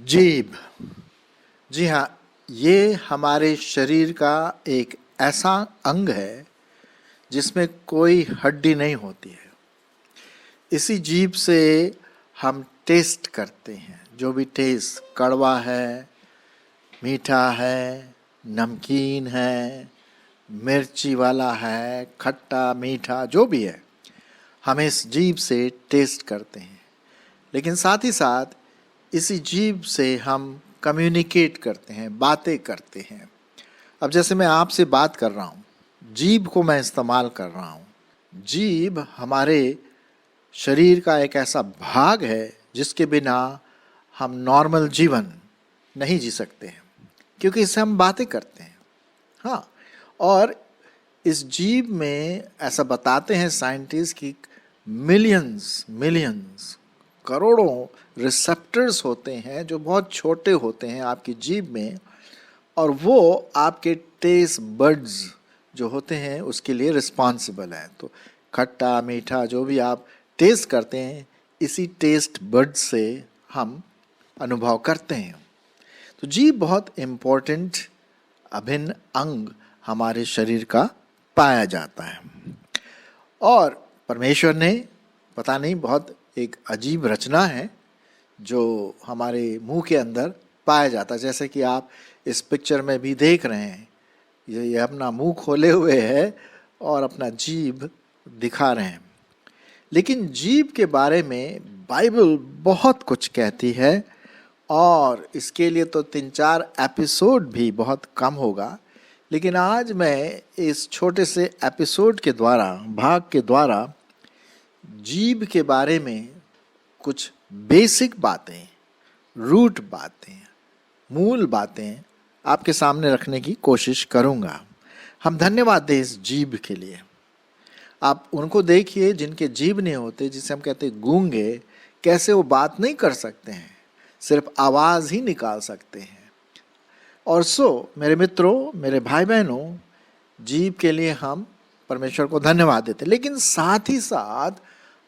जीभ, जी हाँ, ये हमारे शरीर का एक ऐसा अंग है जिसमें कोई हड्डी नहीं होती है। इसी जीभ से हम टेस्ट करते हैं, जो भी टेस्ट कड़वा है, मीठा है, नमकीन है, मिर्ची वाला है, खट्टा मीठा जो भी है, हम इस जीभ से टेस्ट करते हैं। लेकिन साथ ही साथ इसी जीभ से हम कम्युनिकेट करते हैं, बातें करते हैं। अब जैसे मैं आपसे बात कर रहा हूँ, जीभ को मैं इस्तेमाल कर रहा हूँ। जीभ हमारे शरीर का एक ऐसा भाग है जिसके बिना हम नॉर्मल जीवन नहीं जी सकते हैं, क्योंकि इससे हम बातें करते हैं। हाँ, और इस जीभ में ऐसा बताते हैं साइंटिस्ट कि मिलियंस करोड़ों रिसेप्टर्स होते हैं जो बहुत छोटे होते हैं आपकी जीभ में, और वो आपके टेस्ट बड्स जो होते हैं उसके लिए रिस्पॉन्सिबल है। तो खट्टा मीठा जो भी आप टेस्ट करते हैं, इसी टेस्ट बड्स से हम अनुभव करते हैं। तो जीभ बहुत इम्पोर्टेंट अभिन्न अंग हमारे शरीर का पाया जाता है। और परमेश्वर ने पता नहीं बहुत एक अजीब रचना है जो हमारे मुंह के अंदर पाया जाता है। जैसे कि आप इस पिक्चर में भी देख रहे हैं, ये अपना मुंह खोले हुए है और अपना जीभ दिखा रहे हैं। लेकिन जीभ के बारे में बाइबल बहुत कुछ कहती है, और इसके लिए तो 3-4 एपिसोड भी बहुत कम होगा। लेकिन आज मैं इस छोटे से एपिसोड के द्वारा, भाग के द्वारा, जीभ के बारे में कुछ बेसिक बातें, रूट बातें, मूल बातें आपके सामने रखने की कोशिश करूंगा। हम धन्यवाद दें इस जीभ के लिए। आप उनको देखिए जिनके जीभ नहीं होते, जिसे हम कहते हैं गूंगे, कैसे वो बात नहीं कर सकते हैं, सिर्फ आवाज़ ही निकाल सकते हैं। और मेरे मित्रों, मेरे भाई बहनों, जीभ के लिए हम परमेश्वर को धन्यवाद देते हैं। लेकिन साथ ही साथ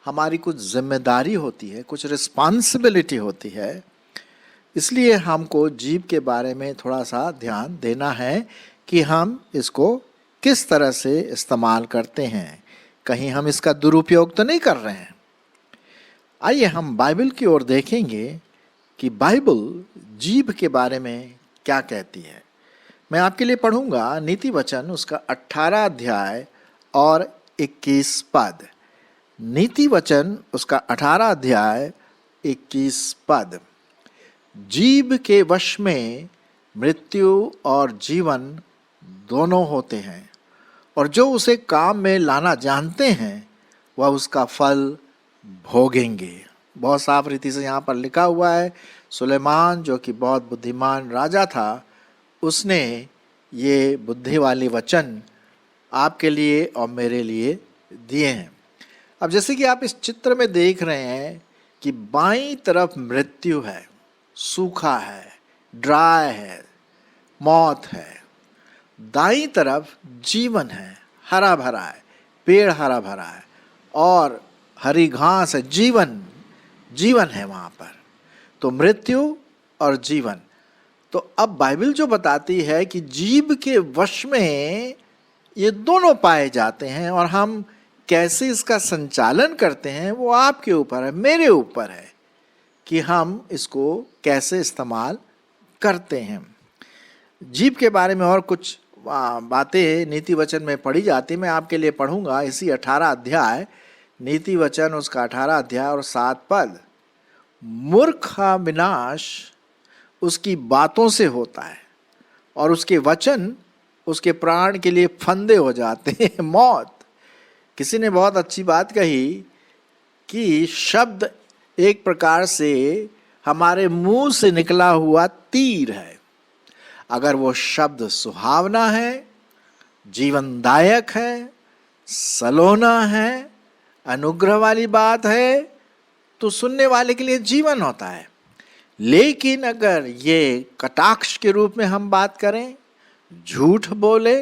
हमारी कुछ जिम्मेदारी होती है, कुछ रिस्पॉन्सिबिलिटी होती है। इसलिए हमको जीभ के बारे में थोड़ा सा ध्यान देना है कि हम इसको किस तरह से इस्तेमाल करते हैं, कहीं हम इसका दुरुपयोग तो नहीं कर रहे हैं। आइए हम बाइबल की ओर देखेंगे कि बाइबल जीभ के बारे में क्या कहती है। मैं आपके लिए पढ़ूंगा नीति वचन उसका 18 अध्याय और 21 पद। नीति वचन उसका 18 अध्याय 21 पद। जीभ के वश में मृत्यु और जीवन दोनों होते हैं, और जो उसे काम में लाना जानते हैं वह उसका फल भोगेंगे। बहुत साफ रीति से यहाँ पर लिखा हुआ है। सुलेमान जो कि बहुत बुद्धिमान राजा था, उसने ये बुद्धि वाले वचन आपके लिए और मेरे लिए दिए हैं। अब जैसे कि आप इस चित्र में देख रहे हैं कि बाईं तरफ मृत्यु है, सूखा है, ड्राई है, मौत है। दाईं तरफ जीवन है, हरा भरा है, पेड़ हरा भरा है और हरी घास है, जीवन है वहाँ पर। तो मृत्यु और जीवन। तो अब बाइबल जो बताती है कि जीभ के वश में ये दोनों पाए जाते हैं, और हम कैसे इसका संचालन करते हैं वो आपके ऊपर है, मेरे ऊपर है कि हम इसको कैसे इस्तेमाल करते हैं। जीभ के बारे में और कुछ बातें नीति वचन में पढ़ी जाती। मैं आपके लिए पढ़ूंगा इसी 18 अध्याय, नीति वचन उसका 18 अध्याय और 7 पद। मूर्ख का विनाश उसकी बातों से होता है, और उसके वचन उसके प्राण के लिए फंदे हो जाते हैं, मौत। किसी ने बहुत अच्छी बात कही कि शब्द एक प्रकार से हमारे मुंह से निकला हुआ तीर है। अगर वो शब्द सुहावना है, जीवनदायक है, सलोना है, अनुग्रह वाली बात है, तो सुनने वाले के लिए जीवन होता है। लेकिन अगर ये कटाक्ष के रूप में हम बात करें, झूठ बोले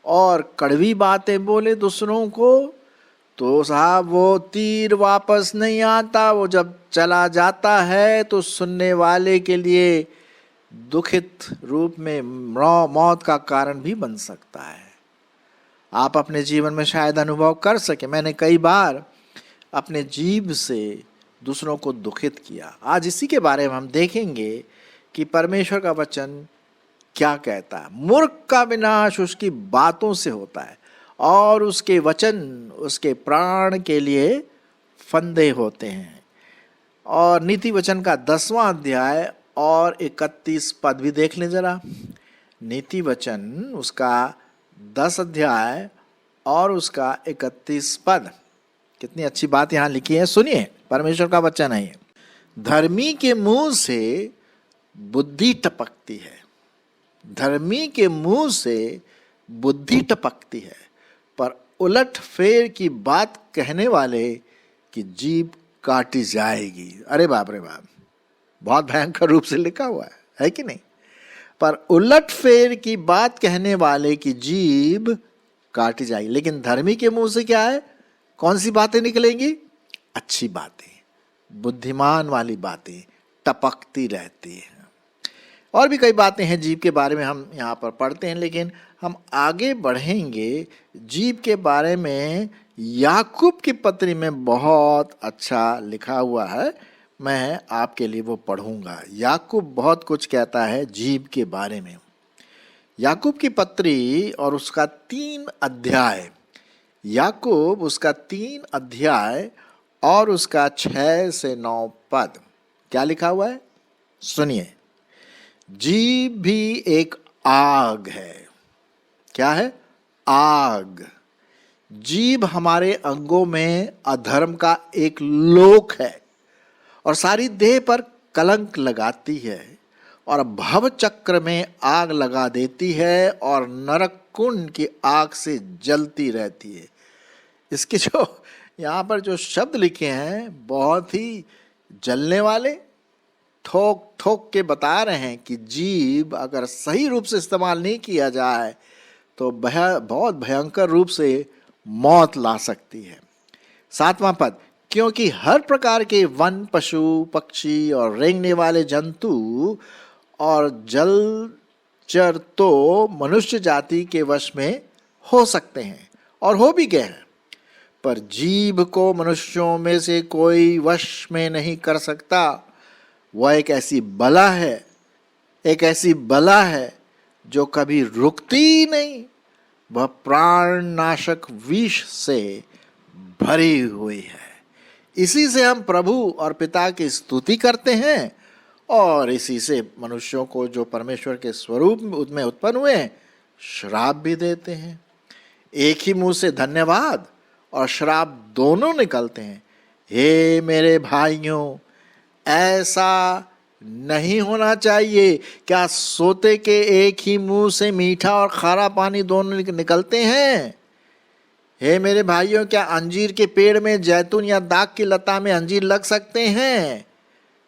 और कड़वी बातें बोले दूसरों को, तो साहब वो तीर वापस नहीं आता। वो जब चला जाता है तो सुनने वाले के लिए दुखित रूप में मौत का कारण भी बन सकता है। आप अपने जीवन में शायद अनुभव कर सके, मैंने कई बार अपने जीभ से दूसरों को दुखित किया। आज इसी के बारे में हम देखेंगे कि परमेश्वर का वचन क्या कहता है। मूर्ख का विनाश उसकी बातों से होता है और उसके वचन उसके प्राण के लिए फंदे होते हैं। और नीति वचन का 10वां अध्याय और 31 पद भी देख लें जरा। नीति वचन उसका 10 अध्याय और उसका 31 पद। कितनी अच्छी बात यहाँ लिखी है, सुनिए, परमेश्वर का वचन है ये। धर्मी के मुंह से बुद्धि टपकती है, धर्मी के मुंह से बुद्धि टपकती है, पर उलट फेर की बात कहने वाले की जीभ काटी जाएगी। अरे बाप रे बाप, बहुत भयंकर रूप से लिखा हुआ है कि नहीं। पर उलट फेर की बात कहने वाले की जीभ काटी जाएगी। लेकिन धर्मी के मुंह से क्या है, कौन सी बातें निकलेंगी? अच्छी बातें, बुद्धिमान वाली बातें टपकती रहती हैं। और भी कई बातें हैं जीभ के बारे में हम यहाँ पर पढ़ते हैं, लेकिन हम आगे बढ़ेंगे। जीभ के बारे में याकूब की पत्री में बहुत अच्छा लिखा हुआ है, मैं आपके लिए वो पढ़ूंगा। याकूब बहुत कुछ कहता है जीभ के बारे में। याकूब की पत्री और उसका 3 अध्याय, याकूब उसका 3 अध्याय और उसका 6 से 9 पद, क्या लिखा हुआ है सुनिए। जीभ भी एक आग है। क्या है? आग। जीभ हमारे अंगों में अधर्म का एक लोक है और सारी देह पर कलंक लगाती है और भव चक्र में आग लगा देती है और नरक कुंड की आग से जलती रहती है। इसके जो यहाँ पर जो शब्द लिखे हैं बहुत ही जलने वाले, ठोक ठोक के बता रहे हैं कि जीभ अगर सही रूप से इस्तेमाल नहीं किया जाए तो बहुत भयंकर रूप से मौत ला सकती है। 7वां पद, क्योंकि हर प्रकार के वन, पशु, पक्षी और रेंगने वाले जंतु और जलचर तो मनुष्य जाति के वश में हो सकते हैं और हो भी गए हैं, पर जीभ को मनुष्यों में से कोई वश में नहीं कर सकता। वह एक ऐसी बला है, एक ऐसी बला है जो कभी रुकती नहीं। वह प्राण नाशक विष से भरी हुई है। इसी से हम प्रभु और पिता की स्तुति करते हैं और इसी से मनुष्यों को जो परमेश्वर के स्वरूप में उत्पन्न हुए हैं श्राप भी देते हैं। एक ही मुंह से धन्यवाद और श्राप दोनों निकलते हैं। हे मेरे भाइयों, ऐसा नहीं होना चाहिए। क्या सोते के एक ही मुंह से मीठा और खारा पानी दोनों निकलते हैं? हे मेरे भाइयों, क्या अंजीर के पेड़ में जैतून या दाख की लता में अंजीर लग सकते हैं?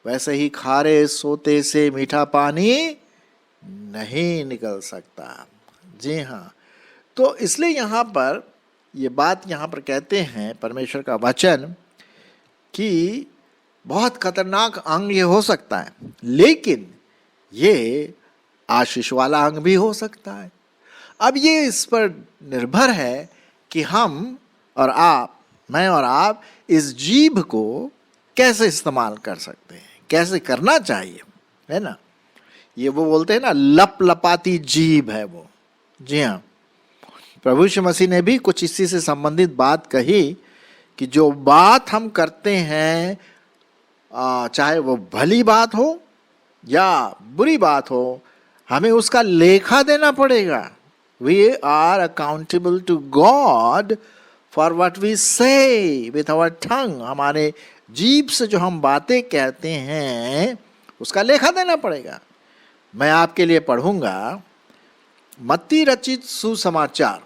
वैसे ही खारे सोते से मीठा पानी नहीं निकल सकता। जी हाँ, तो इसलिए यहाँ पर ये बात यहाँ पर कहते हैं परमेश्वर का वचन कि बहुत खतरनाक अंग ये हो सकता है, लेकिन ये आशीष वाला अंग भी हो सकता है। अब ये इस पर निर्भर है कि हम और आप, मैं और आप, इस जीभ को कैसे इस्तेमाल कर सकते हैं, कैसे करना चाहिए, है ना। ये वो बोलते हैं ना, लप लपाती जीभ है वो। जी हाँ, प्रभु यीशु मसीह ने भी कुछ इसी से संबंधित बात कही कि जो बात हम करते हैं, चाहे वो भली बात हो या बुरी बात हो, हमें उसका लेखा देना पड़ेगा। We are accountable to God for what we say with our tongue. हमारे जीभ से जो हम बातें कहते हैं उसका लेखा देना पड़ेगा। मैं आपके लिए पढ़ूंगा मत्ती रचित सुसमाचार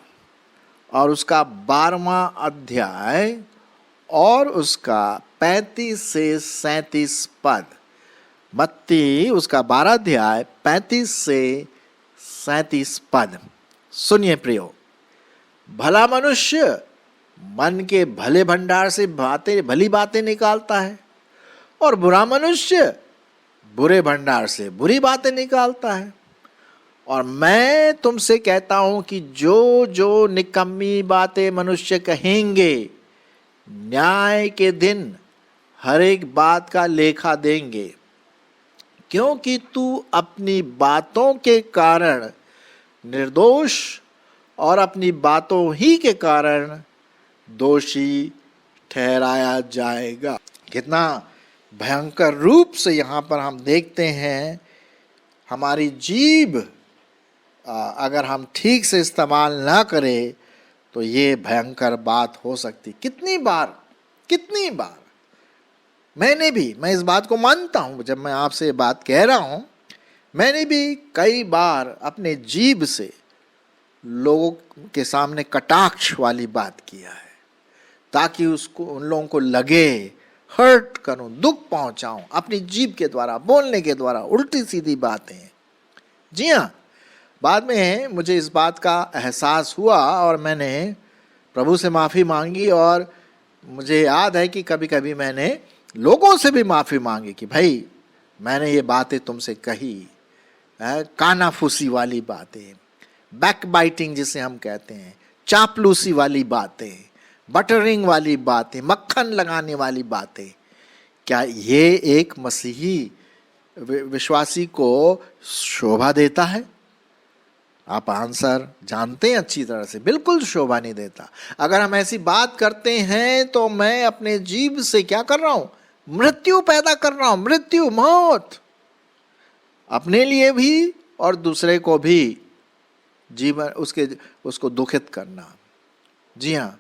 और उसका 12वां अध्याय और उसका 35 से 37 पद। मत्ती उसका 12 अध्याय 35 से 37 पद। सुनिए प्रियो, भला मनुष्य मन के भले भंडार से भली बातें निकालता है, और बुरा मनुष्य बुरे भंडार से बुरी बातें निकालता है। और मैं तुमसे कहता हूं कि जो जो निकम्मी बातें मनुष्य कहेंगे, न्याय के दिन हर एक बात का लेखा देंगे, क्योंकि तू अपनी बातों के कारण निर्दोष और अपनी बातों ही के कारण दोषी ठहराया जाएगा। कितना भयंकर रूप से यहाँ पर हम देखते हैं, हमारी जीभ अगर हम ठीक से इस्तेमाल ना करें तो ये भयंकर बात हो सकती। कितनी बार मैं इस बात को मानता हूँ, जब मैं आपसे ये बात कह रहा हूँ, मैंने भी कई बार अपने जीभ से लोगों के सामने कटाक्ष वाली बात किया है, ताकि उन लोगों को लगे हर्ट करूं, दुख पहुंचाऊं अपनी जीभ के द्वारा, बोलने के द्वारा उल्टी सीधी बातें। जी हाँ, बाद में मुझे इस बात का एहसास हुआ और मैंने प्रभु से माफ़ी मांगी, और मुझे याद है कि कभी कभी मैंने लोगों से भी माफ़ी मांगी कि भाई मैंने ये बातें तुमसे कही, कानाफूसी वाली बातें, बैकबाइटिंग जिसे हम कहते हैं, चापलूसी वाली बातें, बटरिंग वाली बातें, मक्खन लगाने वाली बातें। क्या ये एक मसीही विश्वासी को शोभा देता है? आप आंसर जानते हैं अच्छी तरह से, बिल्कुल शोभा नहीं देता। अगर हम ऐसी बात करते हैं तो मैं अपने जीभ से क्या कर रहा हूं? मृत्यु पैदा कर रहा हूं, मृत्यु, मौत, अपने लिए भी और दूसरे को भी जीवन उसको दुखित करना। जी हाँ,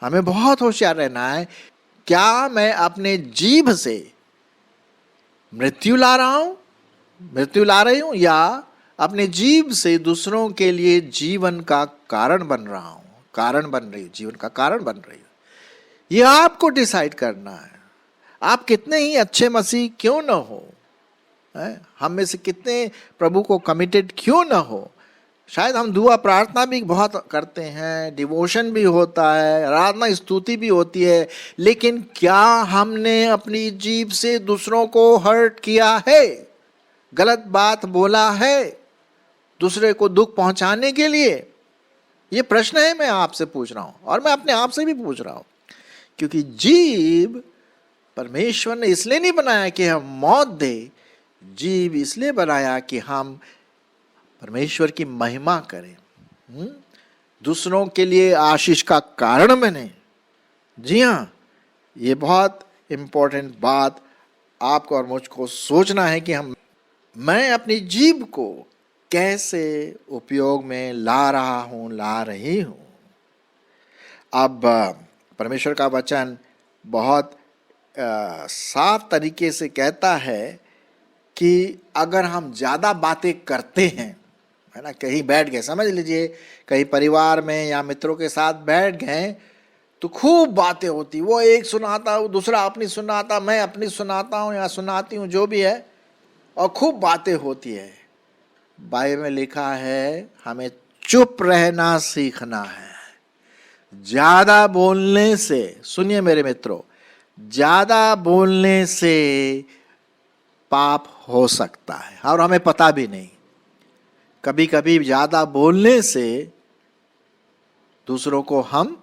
हमें बहुत होशियार रहना है। क्या मैं अपने जीभ से मृत्यु ला रही हूं, या अपने जीभ से दूसरों के लिए जीवन का कारण बन रहा हूं, जीवन का कारण बन रही हूं? ये आपको डिसाइड करना है। आप कितने ही अच्छे मसीह क्यों ना हो, हम में से कितने प्रभु को कमिटेड क्यों ना हो, शायद हम दुआ प्रार्थना भी बहुत करते हैं, डिवोशन भी होता है, आराधना स्तुति भी होती है, लेकिन क्या हमने अपनी जीभ से दूसरों को हर्ट किया है, गलत बात बोला है दूसरे को दुख पहुंचाने के लिए? ये प्रश्न है, मैं आपसे पूछ रहा हूं, और मैं अपने आप से भी पूछ रहा हूं। क्योंकि जीभ परमेश्वर ने इसलिए नहीं बनाया कि हम मौत दे, जीभ इसलिए बनाया कि हम परमेश्वर की महिमा करें, दूसरों के लिए आशीष का कारण बने। जी हाँ, ये बहुत इंपॉर्टेंट बात आपको और मुझको सोचना है कि मैं अपनी जीभ को कैसे उपयोग में ला रही हूं। अब परमेश्वर का वचन बहुत साफ तरीके से कहता है कि अगर हम ज़्यादा बातें करते हैं, है ना, कहीं बैठ गए, समझ लीजिए कहीं परिवार में या मित्रों के साथ बैठ गए, तो खूब बातें होती, वो एक सुनाता, वो दूसरा अपनी सुनाता, मैं अपनी सुनाता हूँ या सुनाती हूँ, जो भी है, और खूब बातें होती है। बाइबल में लिखा है हमें चुप रहना सीखना है। ज़्यादा बोलने से, सुनिए मेरे मित्रों, ज़्यादा बोलने से पाप हो सकता है और हमें पता भी नहीं। कभी कभी ज़्यादा बोलने से दूसरों को हम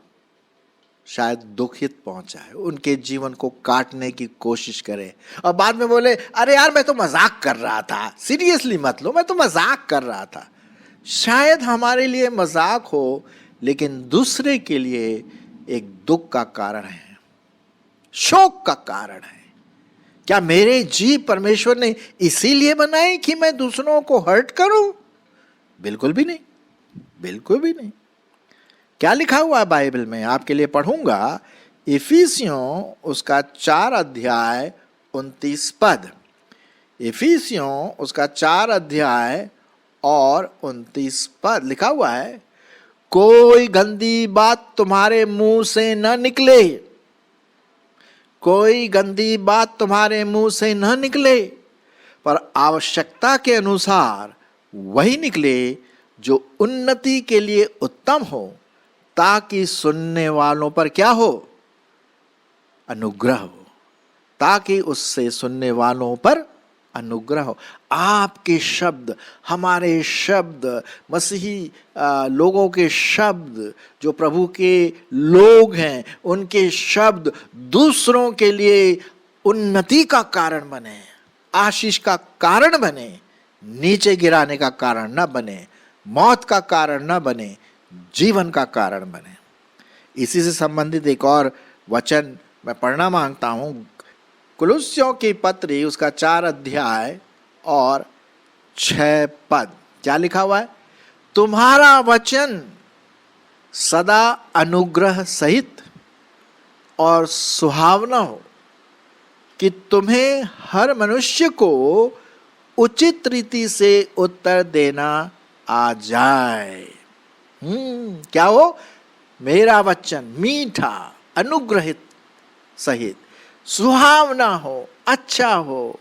शायद दुखित पहुंचाए, उनके जीवन को काटने की कोशिश करें, और बाद में बोले अरे यार मैं तो मजाक कर रहा था, सीरियसली मत लो, मैं तो मजाक कर रहा था। शायद हमारे लिए मजाक हो, लेकिन दूसरे के लिए एक दुख का कारण है, शोक का कारण है। क्या मेरे जीभ परमेश्वर ने इसीलिए बनाए कि मैं दूसरों को हर्ट करूं? बिल्कुल भी नहीं, बिल्कुल भी नहीं। क्या लिखा हुआ है बाइबल में, आपके लिए पढ़ूंगा, इफिसियों उसका 4 अध्याय 29 पद। इफिसियों उसका 4 अध्याय और 29 पद लिखा हुआ है, कोई गंदी बात तुम्हारे मुंह से न निकले, कोई गंदी बात तुम्हारे मुंह से न निकले, पर आवश्यकता के अनुसार वही निकले जो उन्नति के लिए उत्तम हो, ताकि सुनने वालों पर क्या हो? अनुग्रह हो, ताकि उससे सुनने वालों पर अनुग्रह हो। आपके शब्द, हमारे शब्द, मसीही लोगों के शब्द, जो प्रभु के लोग हैं, उनके शब्द दूसरों के लिए उन्नति का कारण बने, आशीष का कारण बने, नीचे गिराने का कारण न बने, मौत का कारण न बने, जीवन का कारण बने। इसी से संबंधित एक और वचन मैं पढ़ना मांगता हूं, कुलुस्सियों की पत्री उसका 4 अध्याय और 6 पद। क्या लिखा हुआ है? तुम्हारा वचन सदा अनुग्रह सहित और सुहावना हो, कि तुम्हें हर मनुष्य को उचित रीति से उत्तर देना आ जाए। क्या हो? मेरा वचन मीठा, अनुग्रहित सहित, सुहावना हो, अच्छा हो,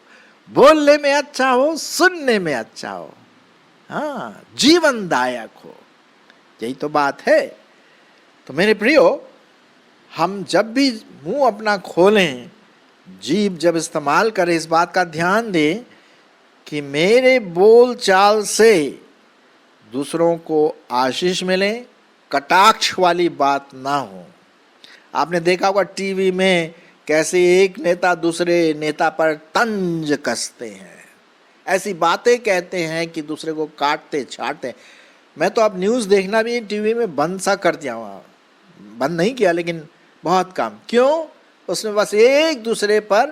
बोलने में अच्छा हो, सुनने में अच्छा हो, हाँ, जीवनदायक हो। यही तो बात है। तो मेरे प्रियो, हम जब भी मुंह अपना खोलें, जीभ जब इस्तेमाल करें, इस बात का ध्यान दें कि मेरे बोल चाल से दूसरों को आशीष मिले, कटाक्ष वाली बात ना हो। आपने देखा होगा टीवी में कैसे एक नेता दूसरे नेता पर तंज कसते हैं, ऐसी बातें कहते हैं कि दूसरे को काटते छाटते। मैं तो अब न्यूज़ देखना भी टीवी में बंद सा कर दिया हुआ, बंद नहीं किया लेकिन बहुत कम। क्यों? उसमें बस एक दूसरे पर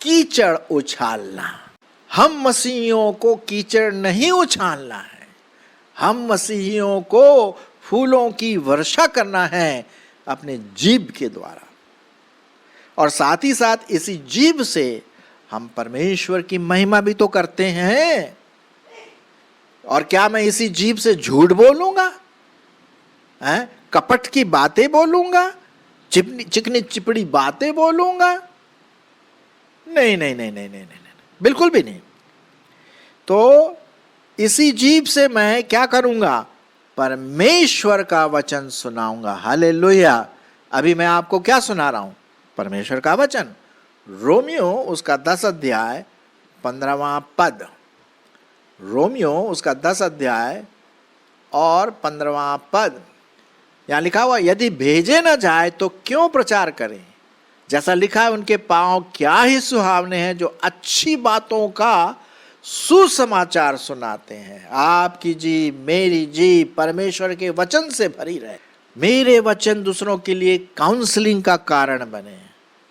कीचड़ उछालना। हम मसीहियों को कीचड़ नहीं उछालना है, हम मसीहियों को फूलों की वर्षा करना है अपने जीभ के द्वारा। और साथ ही साथ इसी जीभ से हम परमेश्वर की महिमा भी तो करते हैं। और क्या मैं इसी जीभ से झूठ बोलूंगा, कपट की बातें बोलूंगा, चिकनी चिपड़ी बातें बोलूंगा? नहीं नहीं नहीं नहीं नहीं नहीं, बिल्कुल भी नहीं। तो इसी जीभ से मैं क्या करूंगा? परमेश्वर का वचन सुनाऊंगा। हालेलुया। अभी मैं आपको क्या सुना रहा हूं? परमेश्वर का वचन। रोमियो उसका 10 अध्याय 15वां पद। रोमियो उसका 10 अध्याय और 15वां पद। यहां लिखा हुआ, यदि भेजे न जाए तो क्यों प्रचार करें? जैसा लिखा है, उनके पांव क्या ही सुहावने हैं जो अच्छी बातों का सुसमाचार सुनाते हैं। आपकी जीभ, मेरी जीभ परमेश्वर के वचन से भरी रहे। मेरे वचन दूसरों के लिए काउंसलिंग का कारण बने,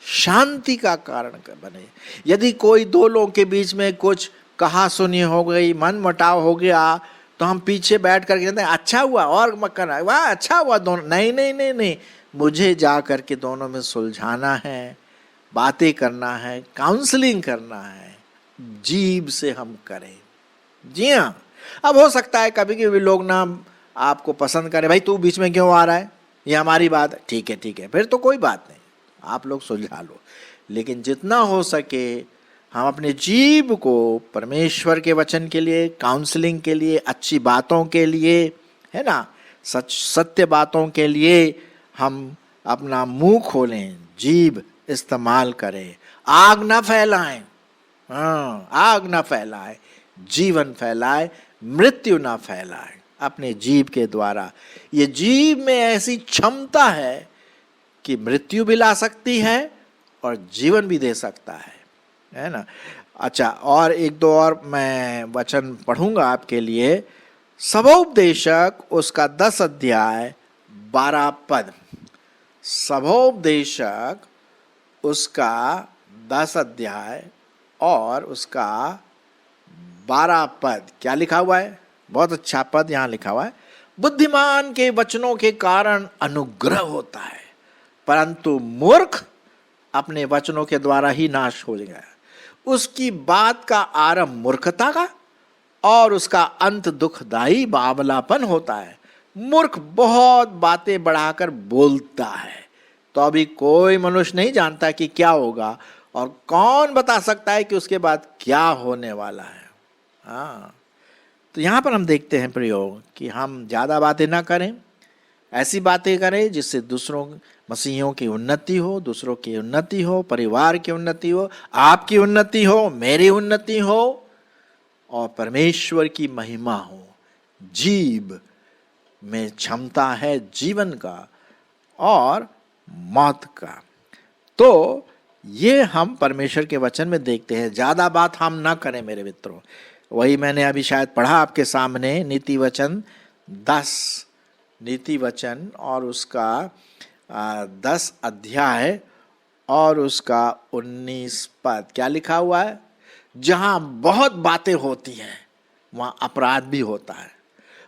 शांति का कारण बने। यदि कोई दो लोगों के बीच में कुछ कहा सुनी हो गई, मन मुटाव हो गया, तो हम पीछे बैठ कर कहते हैं अच्छा हुआ और मत करना, वाह अच्छा हुआ दोनों। नहीं नहीं नहीं नहीं, मुझे जा कर के दोनों में सुलझाना है, बातें करना है, काउंसलिंग करना है, जीभ से हम करें। जी हाँ। अब हो सकता है कभी कभी लोग ना आपको पसंद करें, भाई तू बीच में क्यों आ रहा है, ये हमारी बात है। ठीक है, फिर तो कोई बात नहीं, आप लोग सुलझा लो। लेकिन जितना हो सके हम अपने जीभ को परमेश्वर के वचन के लिए, काउंसलिंग के लिए, अच्छी बातों के लिए, है ना, सत्य बातों के लिए हम अपना मुंह खोलें, जीभ इस्तेमाल करें। आग ना फैलाएं, हाँ, आग ना फैलाएं, जीवन फैलाए, मृत्यु ना फैलाए अपने जीभ के द्वारा। ये जीभ में ऐसी क्षमता है कि मृत्यु भी ला सकती है और जीवन भी दे सकता है ना। अच्छा, और एक दो और मैं वचन पढ़ूंगा आपके लिए। सभोपदेशक उसका 10 अध्याय 12 पद। सभोपदेशक उसका 10 अध्याय और उसका 12 पद। क्या लिखा हुआ है? बहुत अच्छा पद यहाँ लिखा हुआ है, बुद्धिमान के वचनों के कारण अनुग्रह होता है, परंतु मूर्ख अपने वचनों के द्वारा ही नाश हो जाएगा। उसकी बात का आरंभ मूर्खता का और उसका अंत दुखदाई बावलापन होता है। मूर्ख बहुत बातें बढ़ाकर बोलता है, तो अभी कोई मनुष्य नहीं जानता कि क्या होगा, और कौन बता सकता है कि उसके बाद क्या होने वाला है। हाँ, तो यहाँ पर हम देखते हैं प्रयोग कि हम ज़्यादा बातें ना करें, ऐसी बातें करें जिससे दूसरों मसीहियों की उन्नति हो, दूसरों की उन्नति हो, परिवार की उन्नति हो, आपकी उन्नति हो, मेरी उन्नति हो और परमेश्वर की महिमा हो। जीव में क्षमता है जीवन का और मौत का। तो ये हम परमेश्वर के वचन में देखते हैं। ज़्यादा बात हम ना करें मेरे मित्रों। वही मैंने अभी शायद पढ़ा आपके सामने, नीति वचन 10, नीति वचन और उसका 10 अध्याय और उसका 19 पद। क्या लिखा हुआ है? जहाँ बहुत बातें होती हैं वहाँ अपराध भी होता है,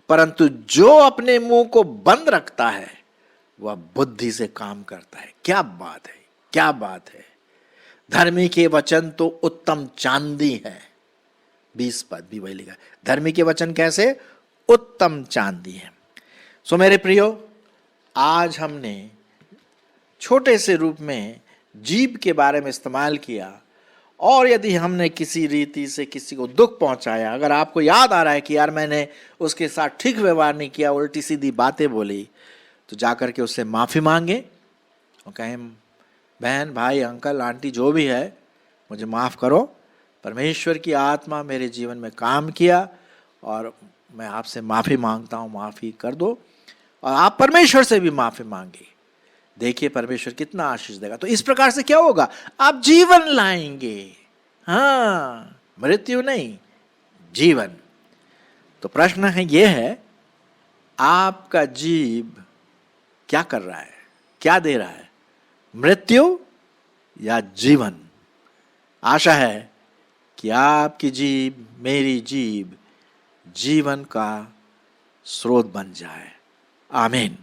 परंतु जो अपने मुंह को बंद रखता है वह बुद्धि से काम करता है। क्या बात है, क्या बात है। धर्मी के वचन तो उत्तम चांदी है। 20 पद भी वही लिखा है, धर्मी के वचन कैसे? उत्तम चांदी है। सो मेरे प्रियो, आज हमने छोटे से रूप में जीभ के बारे में इस्तेमाल किया, और यदि हमने किसी रीति से किसी को दुख पहुंचाया, अगर आपको याद आ रहा है कि यार मैंने उसके साथ ठीक व्यवहार नहीं किया, उल्टी सीधी बातें बोली, तो जाकर के उससे माफ़ी मांगे और कहें, बहन, भाई, अंकल, आंटी जो भी है, मुझे माफ़ करो। परमेश्वर की आत्मा मेरे जीवन में काम किया और मैं आपसे माफ़ी मांगता हूँ, माफ़ी कर दो। और आप परमेश्वर से भी माफ़ी मांगे। देखिए परमेश्वर कितना आशीष देगा। तो इस प्रकार से क्या होगा? आप जीवन लाएंगे। हाँ, मृत्यु नहीं, जीवन। तो प्रश्न है ये है, आपका जीव क्या कर रहा है, क्या दे रहा है? मृत्यु या जीवन? आशा है कि आपकी जीभ, मेरी जीभ जीवन का स्रोत बन जाए। आमीन।